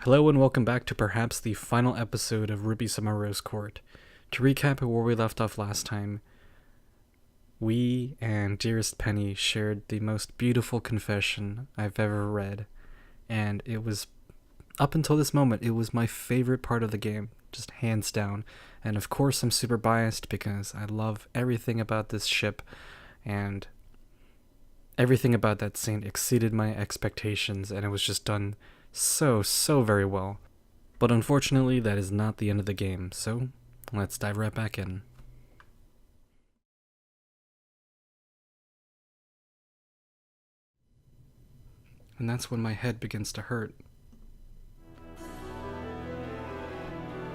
Hello and welcome back to perhaps the final episode of Ruby-sama Rose Court. To recap where we left off last time, we and Dearest Penny shared the most beautiful confession I've ever read, and it was, up until this moment, it was my favorite part of the game, just hands down. And of course I'm super biased because I love everything about this ship, and everything about that scene exceeded my expectations, and it was just done so very well. But unfortunately, that is not the end of the game, so let's dive right back in. And that's when my head begins to hurt.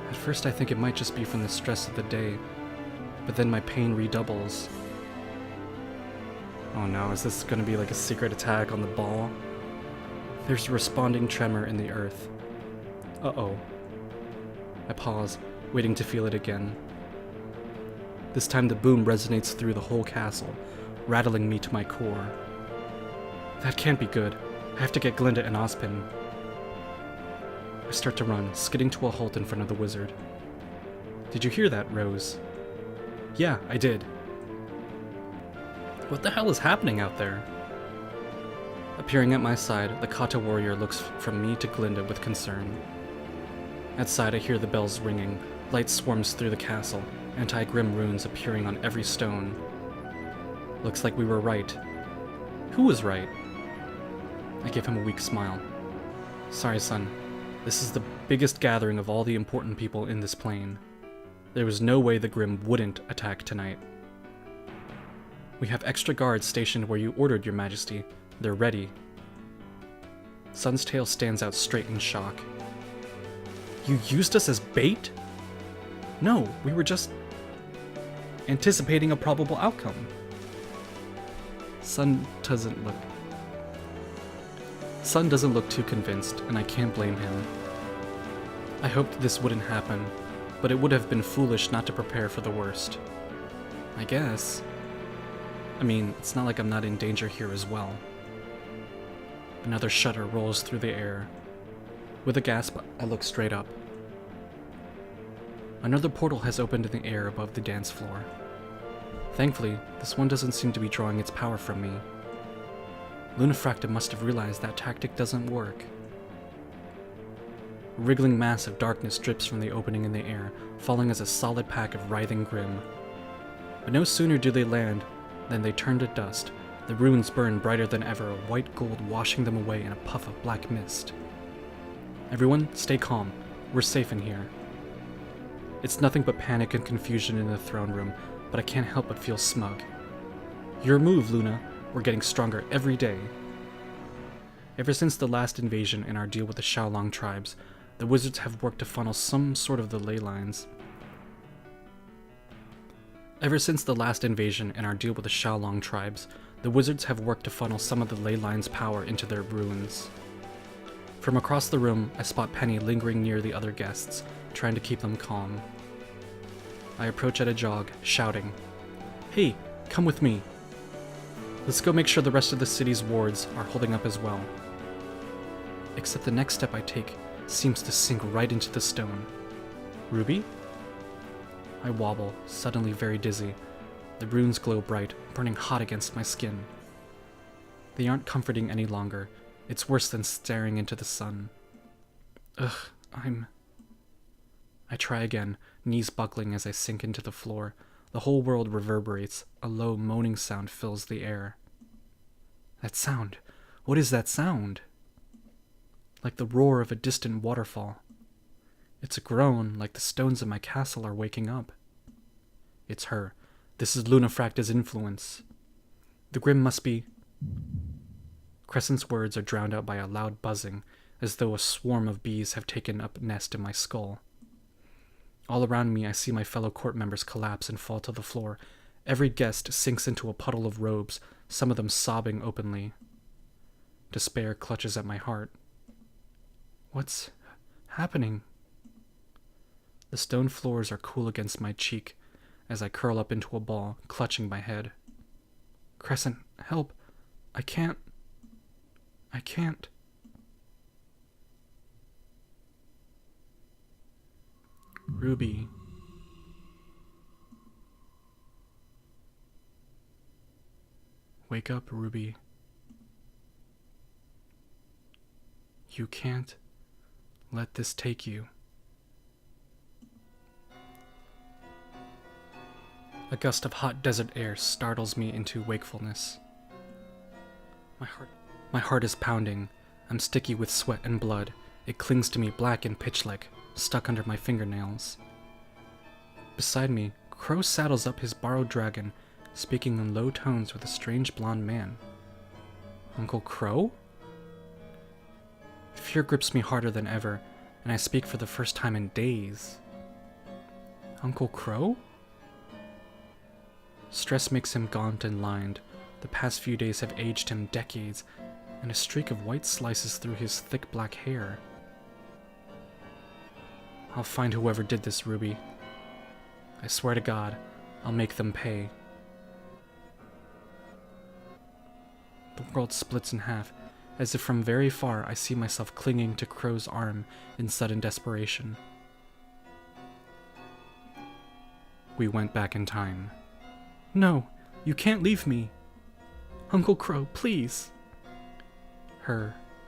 At first I think it might just be from the stress of the day, but then my pain redoubles. Oh no, is this gonna be like a secret attack on the ball? There's a responding tremor in the earth. Uh-oh. I pause, waiting to feel it again. This time the boom resonates through the whole castle, rattling me to my core. That can't be good. I have to get Glinda and Ozpin. I start to run, skidding to a halt in front of the wizard. Did you hear that, Rose? Yeah, I did. What the hell is happening out there? Appearing at my side, the Kata warrior looks from me to Glinda with concern. Outside, I hear the bells ringing, light swarms through the castle, anti-Grimm runes appearing on every stone. Looks like we were right. Who was right? I give him a weak smile. Sorry, son. This is the biggest gathering of all the important people in this plane. There was no way the Grimm wouldn't attack tonight. We have extra guards stationed where you ordered, Your Majesty. They're ready. Sun's tail stands out straight in shock. You used us as bait? No, we were just anticipating a probable outcome. Sun doesn't look too convinced, and I can't blame him. I hoped this wouldn't happen, but it would have been foolish not to prepare for the worst. I guess. I mean, it's not like I'm not in danger here as well. Another shudder rolls through the air. With a gasp, I look straight up. Another portal has opened in the air above the dance floor. Thankfully, this one doesn't seem to be drawing its power from me. Luna Fracta must have realized that tactic doesn't work. A wriggling mass of darkness drips from the opening in the air, falling as a solid pack of writhing Grimm. But no sooner do they land than they turn to dust. The runes burn brighter than ever, a white gold washing them away in a puff of black mist. Everyone, stay calm. We're safe in here. It's nothing but panic and confusion in the throne room, but I can't help but feel smug. Your move, Luna. We're getting stronger every day. Ever since the last invasion and our deal with the Xiaolong tribes, the wizards have worked to funnel some sort of the ley lines. Ever since the last invasion and our deal with the Xiaolong tribes, the wizards have worked to funnel some of the ley lines' power into their runes. From across the room, I spot Penny lingering near the other guests, trying to keep them calm. I approach at a jog, shouting, "Hey, come with me. Let's go make sure the rest of the city's wards are holding up as well." Except the next step I take seems to sink right into the stone. Ruby? I wobble, suddenly very dizzy. The runes glow bright, burning hot against my skin. They aren't comforting any longer. It's worse than staring into the sun. Ugh, I try again, knees buckling as I sink into the floor. The whole world reverberates. A low moaning sound fills the air. That sound. What is that sound? Like the roar of a distant waterfall. It's a groan, like the stones in my castle are waking up. It's her. This is Luna Fracta's influence. The Grimm must be... Crescent's words are drowned out by a loud buzzing, as though a swarm of bees have taken up nest in my skull. All around me I see my fellow court members collapse and fall to the floor. Every guest sinks into a puddle of robes, some of them sobbing openly. Despair clutches at my heart. What's happening? The stone floors are cool against my cheek as I curl up into a ball, clutching my head. Crescent, help! I can't. Ruby. Wake up, Ruby. You can't let this take you. A gust of hot desert air startles me into wakefulness. My heart is pounding. I'm sticky with sweat and blood. It clings to me black and pitch-like, stuck under my fingernails. Beside me, Crow saddles up his borrowed dragon, speaking in low tones with a strange blonde man. Uncle Crow? Fear grips me harder than ever, and I speak for the first time in days. Uncle Crow? Stress makes him gaunt and lined. The past few days have aged him decades, and a streak of white slices through his thick black hair. I'll find whoever did this, Ruby. I swear to God, I'll make them pay. The world splits in half, as if from very far I see myself clinging to Crow's arm in sudden desperation. We went back in time. No, you can't leave me. Uncle Crow, please.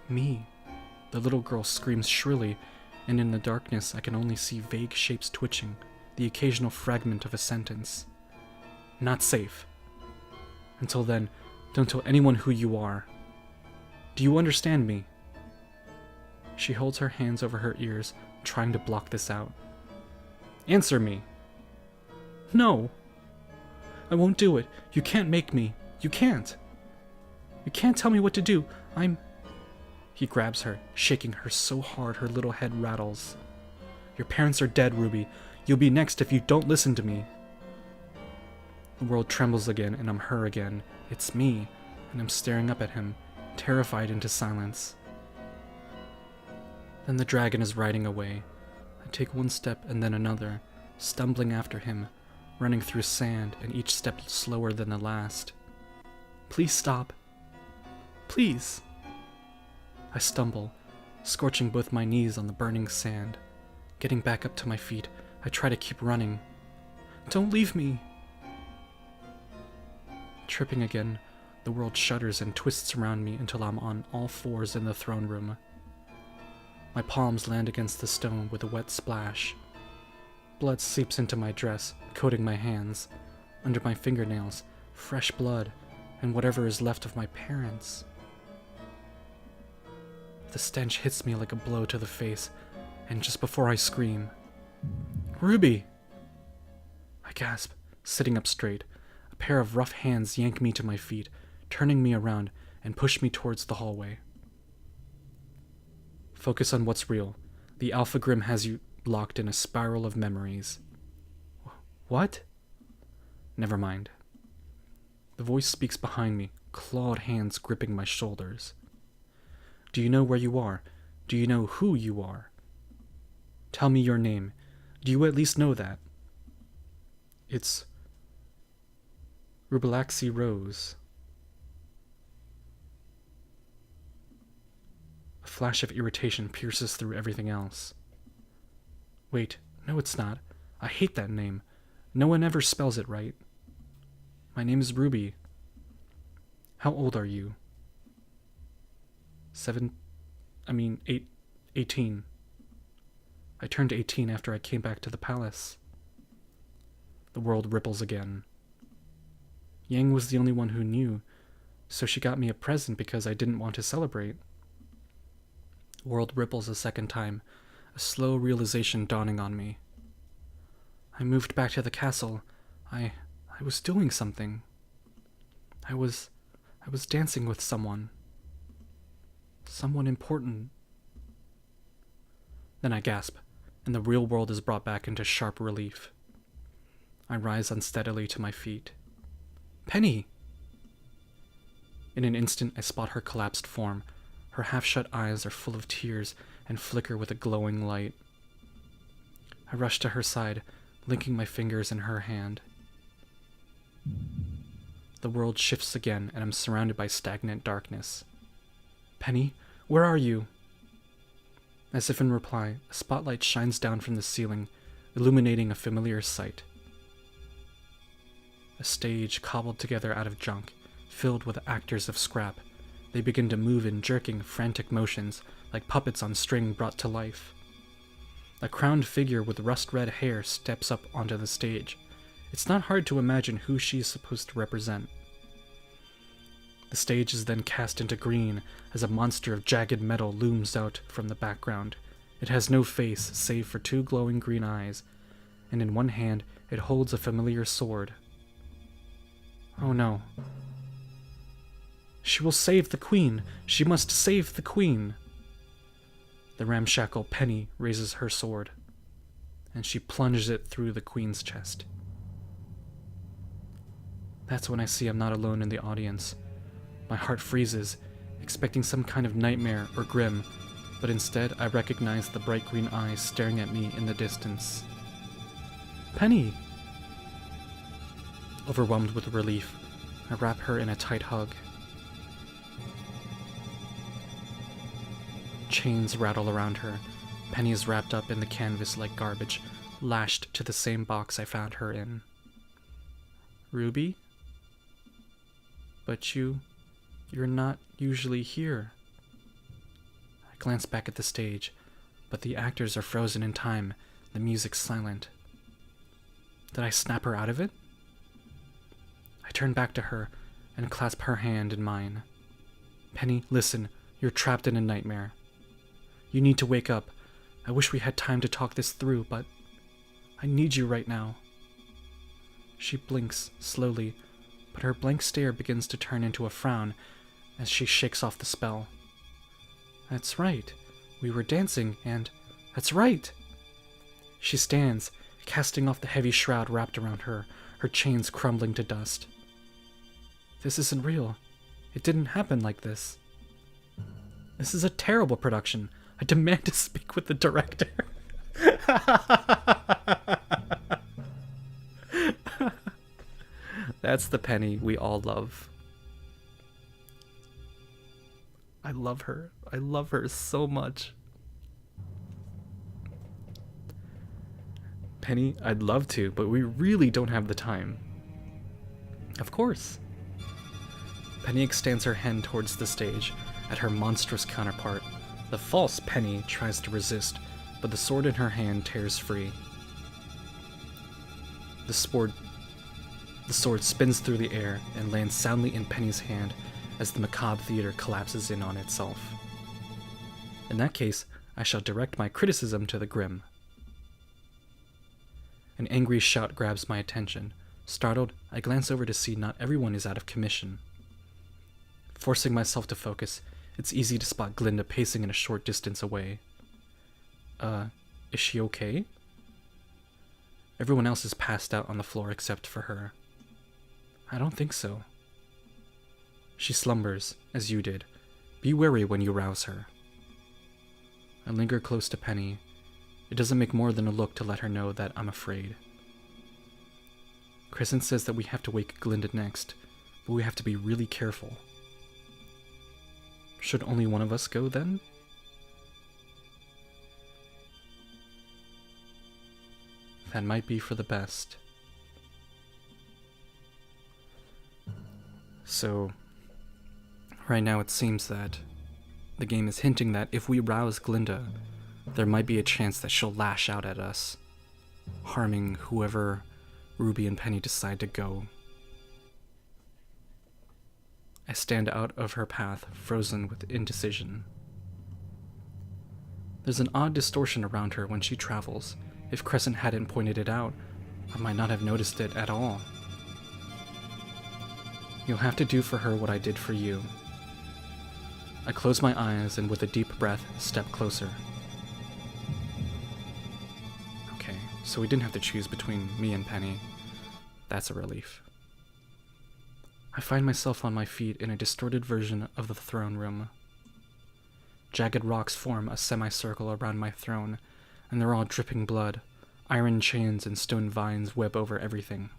Me. The little girl screams shrilly, and in the darkness I can only see vague shapes twitching, the occasional fragment of a sentence. Not safe. Until then, don't tell anyone who you are. Do you understand me? She holds her hands over her ears, trying to block this out. Answer me. No. I won't do it. You can't make me. You can't. You can't tell me what to do. He grabs her, shaking her so hard her little head rattles. Your parents are dead, Ruby. You'll be next if you don't listen to me. The world trembles again, and I'm her again. It's me, and I'm staring up at him, terrified into silence. Then the dragon is riding away. I take one step and then another, stumbling after him, running through sand, and each step slower than the last. Please stop. Please. I stumble, scorching both my knees on the burning sand. Getting back up to my feet, I try to keep running. Don't leave me. Tripping again, the world shudders and twists around me until I'm on all fours in the throne room. My palms land against the stone with a wet splash. Blood seeps into my dress, coating my hands. Under my fingernails, fresh blood, and whatever is left of my parents. The stench hits me like a blow to the face, and just before I scream, Ruby! I gasp, sitting up straight. A pair of rough hands yank me to my feet, turning me around and push me towards the hallway. Focus on what's real. The Alpha Grimm has you locked in a spiral of memories. What? Never mind. The voice speaks behind me, clawed hands gripping my shoulders. Do you know where you are? Do you know who you are? Tell me your name. Do you at least know that? It's Rubalaxi Rose. A flash of irritation pierces through everything else. Wait, no it's not. I hate that name. No one ever spells it right. My name is Ruby. How old are you? 18. I turned 18 after I came back to the palace. The world ripples again. Yang was the only one who knew, so she got me a present because I didn't want to celebrate. The world ripples a second time, a slow realization dawning on me. I moved back to the castle. I was doing something. I was dancing with someone. Someone important. Then I gasp, and the real world is brought back into sharp relief. I rise unsteadily to my feet. Penny! In an instant, I spot her collapsed form. Her half-shut eyes are full of tears and flicker with a glowing light. I rush to her side, linking my fingers in her hand. The world shifts again, and I'm surrounded by stagnant darkness. Penny, where are you? As if in reply, a spotlight shines down from the ceiling, illuminating a familiar sight. A stage cobbled together out of junk, filled with actors of scrap. They begin to move in jerking, frantic motions, like puppets on string brought to life. A crowned figure with rust-red hair steps up onto the stage. It's not hard to imagine who she's supposed to represent. The stage is then cast into green as a monster of jagged metal looms out from the background. It has no face save for 2 glowing green eyes, and in one hand it holds a familiar sword. Oh no. She will save the queen! She must save the queen! The ramshackle Penny raises her sword, and she plunges it through the queen's chest. That's when I see I'm not alone in the audience. My heart freezes, expecting some kind of nightmare or grim, but instead I recognize the bright green eyes staring at me in the distance. Penny! Overwhelmed with relief, I wrap her in a tight hug. Chains rattle around her. Penny is wrapped up in the canvas like garbage, lashed to the same box I found her in. Ruby? But you're not usually here. I glance back at the stage, but the actors are frozen in time, the music's silent. Did I snap her out of it? I turn back to her and clasp her hand in mine. Penny, listen, you're trapped in a nightmare. You need to wake up. I wish we had time to talk this through, but I need you right now. She blinks slowly, but her blank stare begins to turn into a frown as she shakes off the spell. That's right. We were dancing, and that's right. She stands, casting off the heavy shroud wrapped around her, her chains crumbling to dust. This isn't real. It didn't happen like this. This is a terrible production. I demand to speak with the director. That's the Penny we all love. I love her. I love her so much. Penny, I'd love to, but we really don't have the time. Of course. Penny extends her hand towards the stage, at her monstrous counterpart. The false Penny tries to resist, but the sword in her hand tears free. The sword spins through the air and lands soundly in Penny's hand as the macabre theater collapses in on itself. In that case, I shall direct my criticism to the Grimm. An angry shout grabs my attention. Startled, I glance over to see not everyone is out of commission. Forcing myself to focus, it's easy to spot Glinda pacing in a short distance away. Is she okay? Everyone else is passed out on the floor except for her. I don't think so. She slumbers, as you did. Be wary when you rouse her. I linger close to Penny. It doesn't make more than a look to let her know that I'm afraid. Crescent says that we have to wake Glinda next, but we have to be really careful. Should only one of us go then? That might be for the best. So, right now it seems that the game is hinting that if we rouse Glinda, there might be a chance that she'll lash out at us, harming whoever Ruby and Penny decide to go. I stand out of her path, frozen with indecision. There's an odd distortion around her when she travels. If Crescent hadn't pointed it out, I might not have noticed it at all. You'll have to do for her what I did for you. I close my eyes and with a deep breath, step closer. Okay, so we didn't have to choose between me and Penny. That's a relief. I find myself on my feet in a distorted version of the throne room. Jagged rocks form a semicircle around my throne, and they're all dripping blood. Iron chains and stone vines web over everything.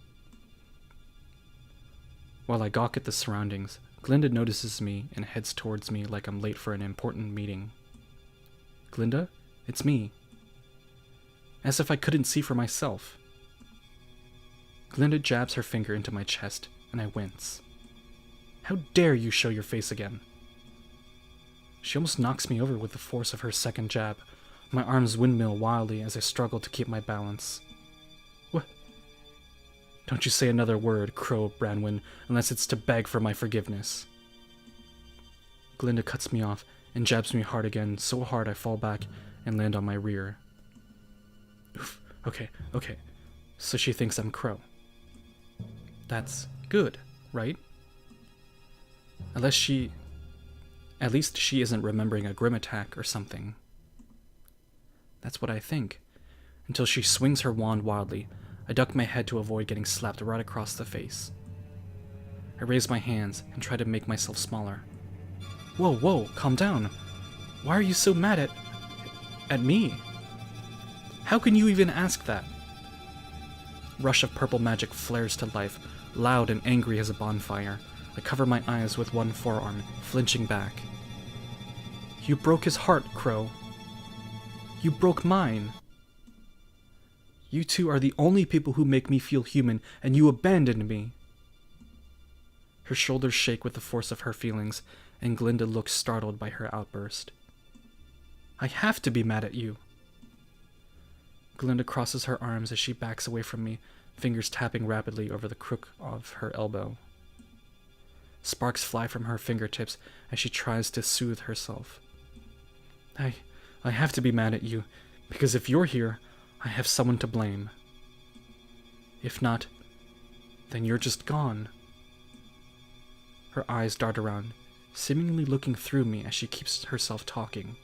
While I gawk at the surroundings, Glinda notices me and heads towards me like I'm late for an important meeting. Glinda, it's me. as if I couldn't see for myself. Glinda jabs her finger into my chest, and I wince. How dare you show your face again? She almost knocks me over with the force of her second jab. My arms windmill wildly as I struggle to keep my balance. What? Don't you say another word, Crow Branwen, unless it's to beg for my forgiveness. Glinda cuts me off and jabs me hard again, so hard I fall back and land on my rear. Oof, okay. So she thinks I'm Crow. That's good, right? At least she isn't remembering a Grimm attack or something. That's what I think. Until she swings her wand wildly, I duck my head to avoid getting slapped right across the face. I raise my hands and try to make myself smaller. Whoa, calm down. Why are you so mad at me? How can you even ask that? Rush of purple magic flares to life, loud and angry as a bonfire. I cover my eyes with one forearm, flinching back. You broke his heart, Crow. You broke mine. You two are the only people who make me feel human, and you abandoned me. Her shoulders shake with the force of her feelings, and Glinda looks startled by her outburst. I have to be mad at you. Glinda crosses her arms as she backs away from me, fingers tapping rapidly over the crook of her elbow. Sparks fly from her fingertips as she tries to soothe herself. I have to be mad at you, because if you're here, I have someone to blame. If not, then you're just gone. Her eyes dart around, seemingly looking through me as she keeps herself talking.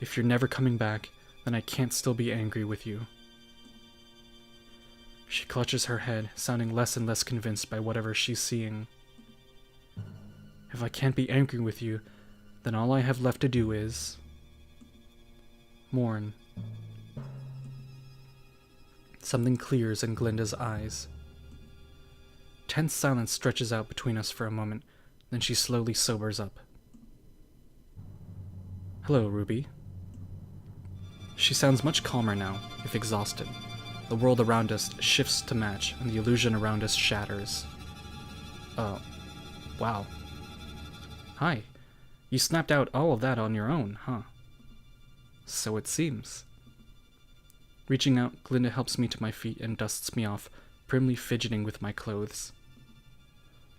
If you're never coming back, then I can't still be angry with you. She clutches her head, sounding less and less convinced by whatever she's seeing. If I can't be angry with you, then all I have left to do is mourn. Something clears in Glinda's eyes. Tense silence stretches out between us for a moment, then she slowly sobers up. Hello, Ruby. She sounds much calmer now, if exhausted. The world around us shifts to match, and the illusion around us shatters. Wow. Hi. You snapped out all of that on your own, huh? So it seems. Reaching out, Glinda helps me to my feet and dusts me off, primly fidgeting with my clothes.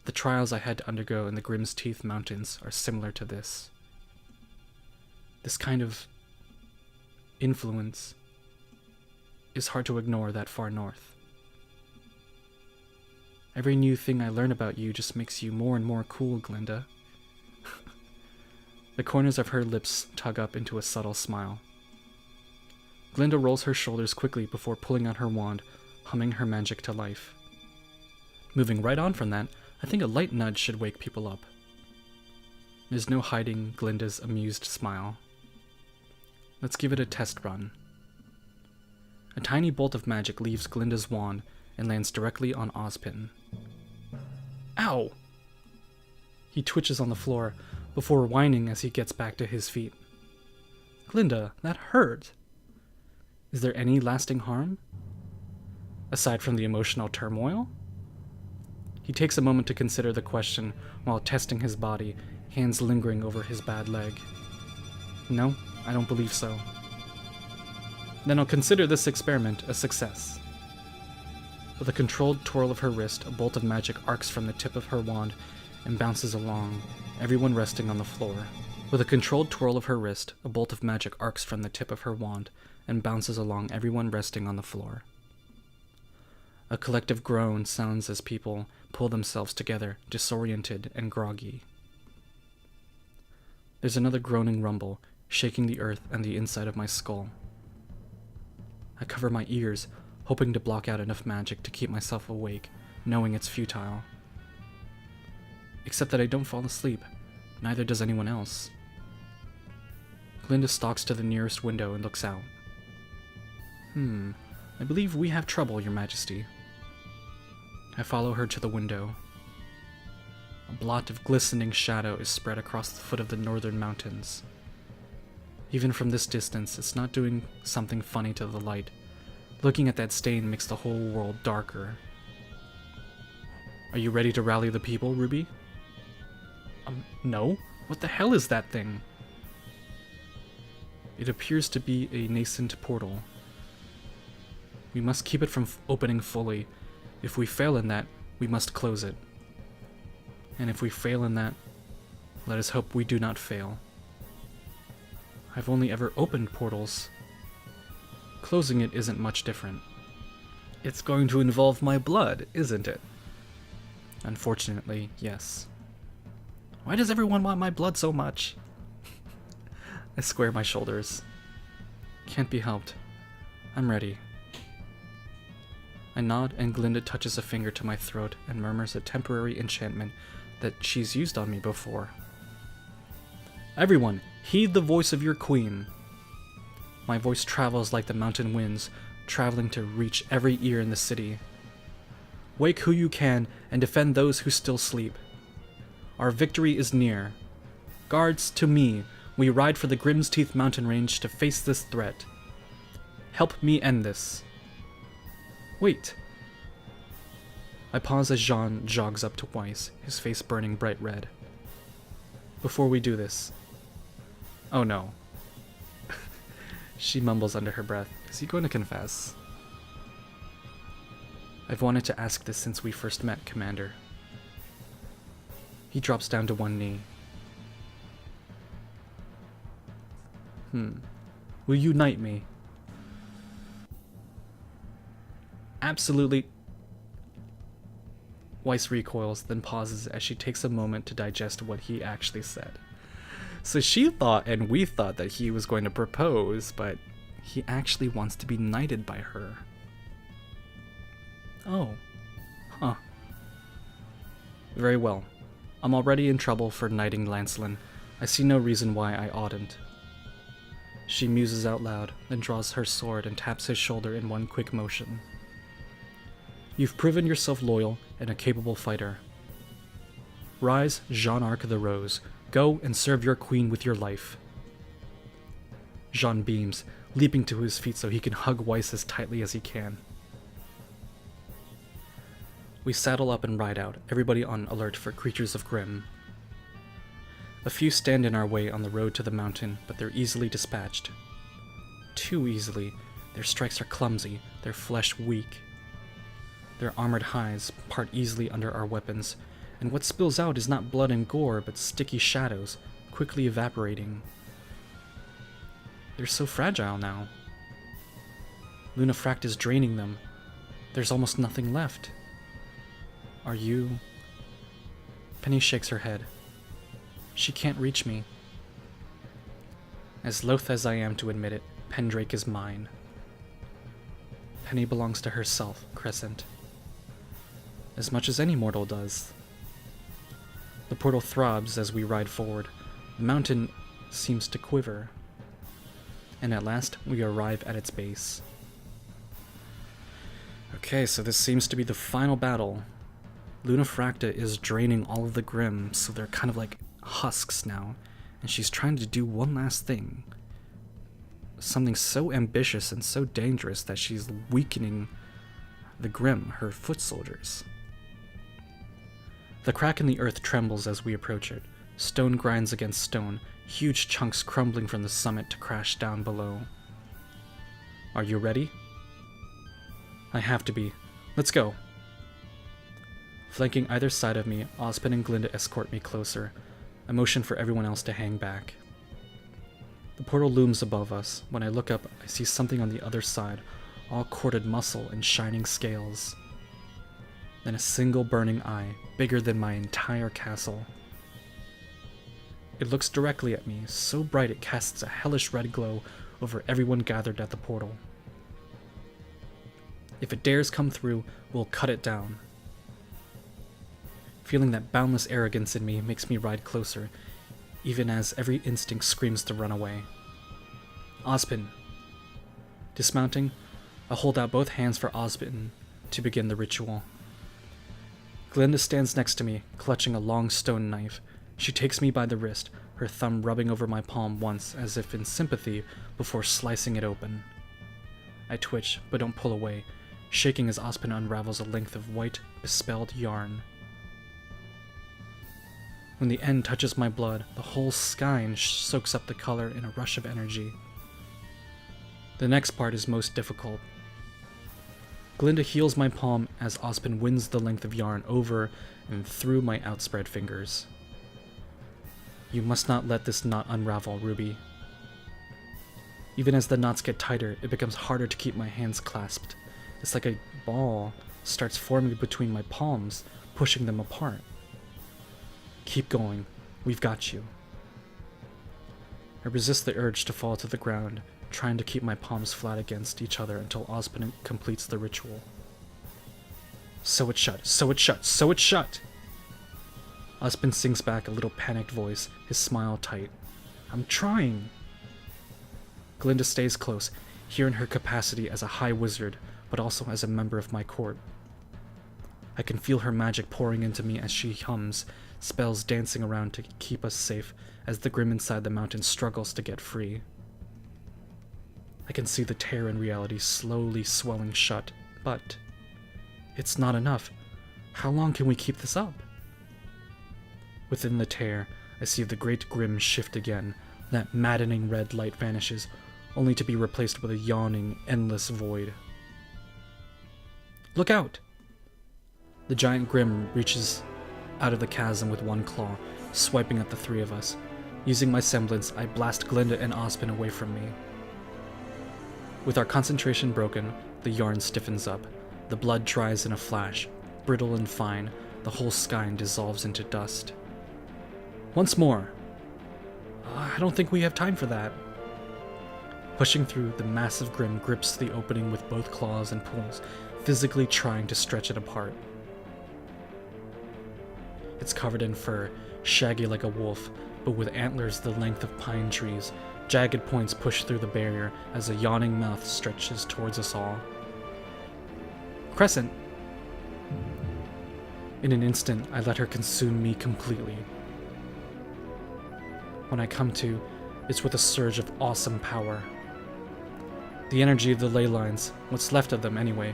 The trials I had to undergo in the Grimm's Teeth Mountains are similar to this. This kind of influence is hard to ignore that far north. Every new thing I learn about you just makes you more and more cool, Glinda. The corners of her lips tug up into a subtle smile. Glinda rolls her shoulders quickly before pulling out her wand, humming her magic to life. Moving right on from that, I think a light nudge should wake people up. There's no hiding Glinda's amused smile. Let's give it a test run. A tiny bolt of magic leaves Glinda's wand and lands directly on Ozpin. Ow! He twitches on the floor, before whining as he gets back to his feet. Glinda, that hurt! Is there any lasting harm? Aside from the emotional turmoil? He takes a moment to consider the question while testing his body, hands lingering over his bad leg. No, I don't believe so. Then I'll consider this experiment a success. With a controlled twirl of her wrist, a bolt of magic arcs from the tip of her wand and bounces along, everyone resting on the floor. With a controlled twirl of her wrist, a bolt of magic arcs from the tip of her wand and bounces along, everyone resting on the floor. A collective groan sounds as people pull themselves together, disoriented and groggy. There's another groaning rumble, shaking the earth and the inside of my skull. I cover my ears, hoping to block out enough magic to keep myself awake, knowing it's futile. Except that I don't fall asleep, neither does anyone else. Glinda stalks to the nearest window and looks out. I believe we have trouble, Your Majesty. I follow her to the window. A blot of glistening shadow is spread across the foot of the northern mountains. Even from this distance, it's not doing something funny to the light. Looking at that stain makes the whole world darker. Are you ready to rally the people, Ruby? No? What the hell is that thing? It appears to be a nascent portal. We must keep it from opening fully. If we fail in that, we must close it. And if we fail in that, let us hope we do not fail. I've only ever opened portals. Closing it isn't much different. It's going to involve my blood, isn't it? Unfortunately, yes. Why does everyone want my blood so much? I square my shoulders. Can't be helped. I'm ready. I nod and Glinda touches a finger to my throat and murmurs a temporary enchantment that she's used on me before. Everyone, heed the voice of your queen. My voice travels like the mountain winds, traveling to reach every ear in the city. Wake who you can and defend those who still sleep. Our victory is near. Guards, to me, we ride for the Grimm's Teeth mountain range to face this threat. Help me end this. Wait. I pause as Jean jogs up to Weiss, his face burning bright red. Before we do this. Oh no. She mumbles under her breath. Is he going to confess? I've wanted to ask this since we first met, Commander. He drops down to one knee. Will you knight me? Absolutely. Weiss recoils, then pauses as she takes a moment to digest what he actually said. So she thought, and we thought, that he was going to propose, but he actually wants to be knighted by her. Oh. Huh. Very well. I'm already in trouble for knighting Lancelin. I see no reason why I oughtn't. She muses out loud, then draws her sword and taps his shoulder in one quick motion. You've proven yourself loyal and a capable fighter. Rise, Jean Arc the Rose. Go and serve your queen with your life. Jean beams, leaping to his feet so he can hug Weiss as tightly as he can. We saddle up and ride out, everybody on alert for Creatures of Grimm. A few stand in our way on the road to the mountain, but they're easily dispatched. Too easily. Their strikes are clumsy, their flesh weak. Their armored hides part easily under our weapons, and what spills out is not blood and gore, but sticky shadows, quickly evaporating. They're so fragile now. Luna Fracta is draining them. There's almost nothing left. Are you... Penny shakes her head. She can't reach me. As loath as I am to admit it, Pendrake is mine. Penny belongs to herself, Crescent. As much as any mortal does. The portal throbs as we ride forward. The mountain seems to quiver. And at last, we arrive at its base. Okay, so this seems to be the final battle. Luna Fracta is draining all of the Grimm, so they're kind of like husks now, and she's trying to do one last thing. Something so ambitious and so dangerous that she's weakening the Grimm, her foot soldiers. The crack in the earth trembles as we approach it. Stone grinds against stone, huge chunks crumbling from the summit to crash down below. Are you ready? I have to be. Let's go. Flanking either side of me, Ozpin and Glinda escort me closer. I motion for everyone else to hang back. The portal looms above us. When I look up, I see something on the other side, all corded muscle and shining scales. Then a single burning eye, bigger than my entire castle. It looks directly at me, so bright it casts a hellish red glow over everyone gathered at the portal. If it dares come through, we'll cut it down. Feeling that boundless arrogance in me makes me ride closer, even as every instinct screams to run away. Ozpin. Dismounting, I hold out both hands for Ozpin to begin the ritual. Glinda stands next to me, clutching a long stone knife. She takes me by the wrist, her thumb rubbing over my palm once as if in sympathy before slicing it open. I twitch, but don't pull away, shaking as Ozpin unravels a length of white, bespelled yarn. When the end touches my blood, the whole skein soaks up the color in a rush of energy. The next part is most difficult. Glinda heals my palm as Ozpin winds the length of yarn over and through my outspread fingers. You must not let this knot unravel, Ruby. Even as the knots get tighter, it becomes harder to keep my hands clasped. It's like a ball starts forming between my palms, pushing them apart. Keep going. We've got you. I resist the urge to fall to the ground, trying to keep my palms flat against each other until Ozpin completes the ritual. Sew it shut, sew it shut, sew it shut! Ozpin sings back a little panicked voice, his smile tight. I'm trying! Glinda stays close, here in her capacity as a high wizard, but also as a member of my court. I can feel her magic pouring into me as she hums, spells dancing around to keep us safe as the Grimm inside the mountain struggles to get free. I can see the tear in reality slowly swelling shut, but it's not enough. How long can we keep this up? Within the tear, I see the great Grimm shift again. That maddening red light vanishes, only to be replaced with a yawning, endless void. Look out! The giant Grimm reaches out of the chasm with one claw, swiping at the three of us. Using my semblance, I blast Glinda and Ozpin away from me. With our concentration broken, the yarn stiffens up. The blood dries in a flash. Brittle and fine, the whole skein dissolves into dust. Once more! I don't think we have time for that. Pushing through, the massive Grimm grips the opening with both claws and pulls, physically trying to stretch it apart. It's covered in fur, shaggy like a wolf, but with antlers the length of pine trees. Jagged points push through the barrier as a yawning mouth stretches towards us all. Crescent! In an instant, I let her consume me completely. When I come to, it's with a surge of awesome power. The energy of the ley lines, what's left of them anyway,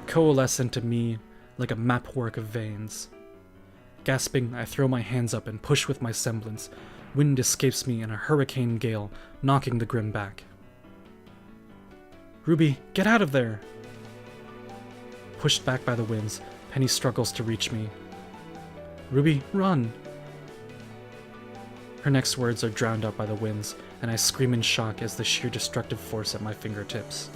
coalesce into me like a mapwork of veins. Gasping, I throw my hands up and push with my semblance. Wind escapes me in a hurricane gale, knocking the Grimm back. Ruby, get out of there! Pushed back by the winds, Penny struggles to reach me. Ruby, run! Her next words are drowned out by the winds, and I scream in shock as the sheer destructive force at my fingertips.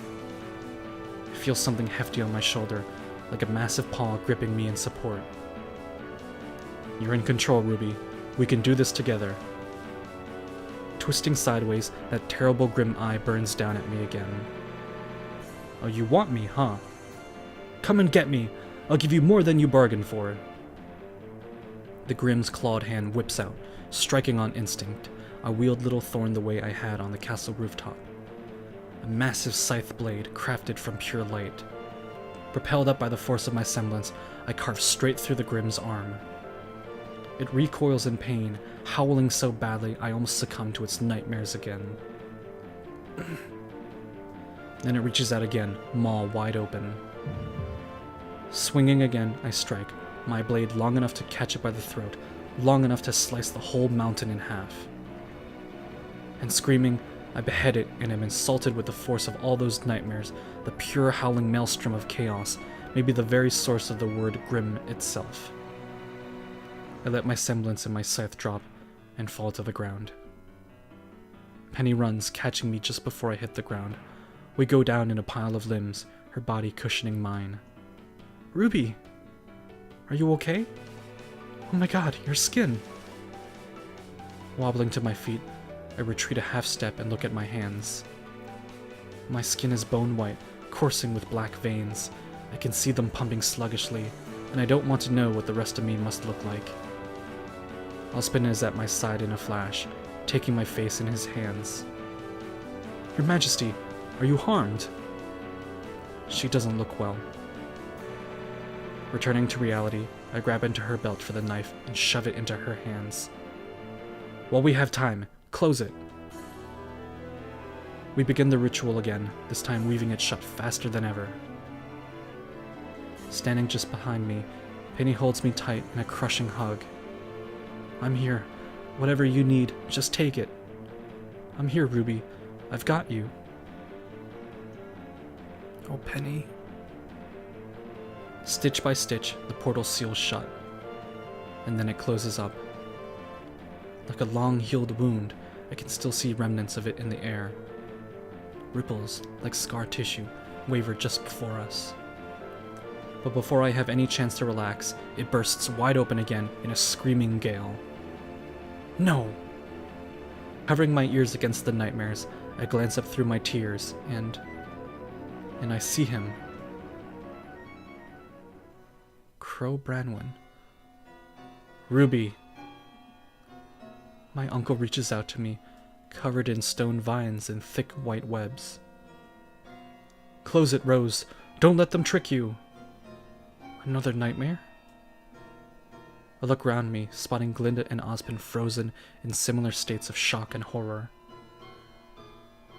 I feel something hefty on my shoulder, like a massive paw gripping me in support. You're in control, Ruby. We can do this together. Twisting sideways, that terrible Grimm eye burns down at me again. Oh, you want me, huh? Come and get me! I'll give you more than you bargained for. The Grimm's clawed hand whips out, striking on instinct. I wield Little Thorn the way I had on the castle rooftop. A massive scythe blade crafted from pure light. Propelled up by the force of my semblance, I carve straight through the Grimm's arm. It recoils in pain, howling so badly I almost succumb to its nightmares again. Then it reaches out again, maw wide open. Swinging again, I strike, my blade long enough to catch it by the throat, long enough to slice the whole mountain in half. And screaming, I behead it and am insulted with the force of all those nightmares, the pure howling maelstrom of chaos, maybe the very source of the word Grimm itself. I let my semblance and my scythe drop and fall to the ground. Penny runs, catching me just before I hit the ground. We go down in a pile of limbs, her body cushioning mine. Ruby! Are you okay? Oh my god, your skin! Wobbling to my feet, I retreat a half step and look at my hands. My skin is bone white, coursing with black veins. I can see them pumping sluggishly, and I don't want to know what the rest of me must look like. Ozpin is at my side in a flash, taking my face in his hands. Your Majesty, are you harmed? She doesn't look well. Returning to reality, I grab into her belt for the knife and shove it into her hands. While we have time, close it. We begin the ritual again, this time weaving it shut faster than ever. Standing just behind me, Penny holds me tight in a crushing hug. I'm here. Whatever you need, just take it. I'm here, Ruby. I've got you. Oh, Penny. Stitch by stitch, the portal seals shut, and then it closes up. Like a long-healed wound, I can still see remnants of it in the air. Ripples, like scar tissue, waver just before us. But before I have any chance to relax, it bursts wide open again in a screaming gale. No! Covering my ears against the nightmares, I glance up through my tears, and I see him. Crow Branwen. Ruby! My uncle reaches out to me, covered in stone vines and thick white webs. Close it, Rose. Don't let them trick you. Another nightmare? I look round me, spotting Glinda and Ozpin frozen in similar states of shock and horror.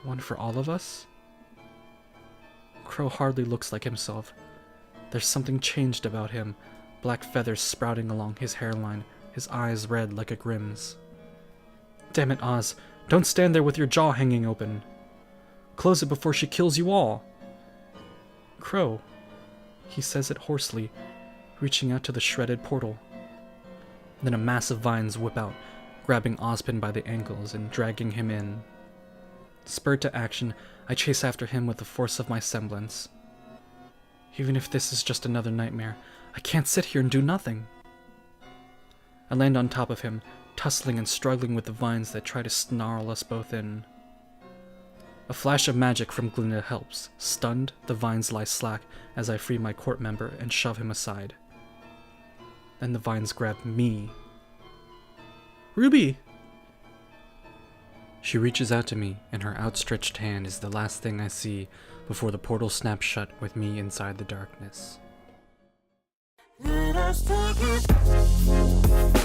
One for all of us? Crow hardly looks like himself. There's something changed about him, black feathers sprouting along his hairline, his eyes red like a Grimm's. Damn it, Oz. Don't stand there with your jaw hanging open. Close it before she kills you all. Crow. He says it hoarsely, reaching out to the shredded portal. Then a mass of vines whip out, grabbing Ozpin by the ankles and dragging him in. Spurred to action, I chase after him with the force of my semblance. Even if this is just another nightmare, I can't sit here and do nothing. I land on top of him, tussling and struggling with the vines that try to snarl us both in. A flash of magic from Glinda helps. Stunned, the vines lie slack as I free my court member and shove him aside. Then the vines grab me. Ruby! She reaches out to me, and her outstretched hand is the last thing I see before the portal snaps shut with me inside the darkness. Let us take it.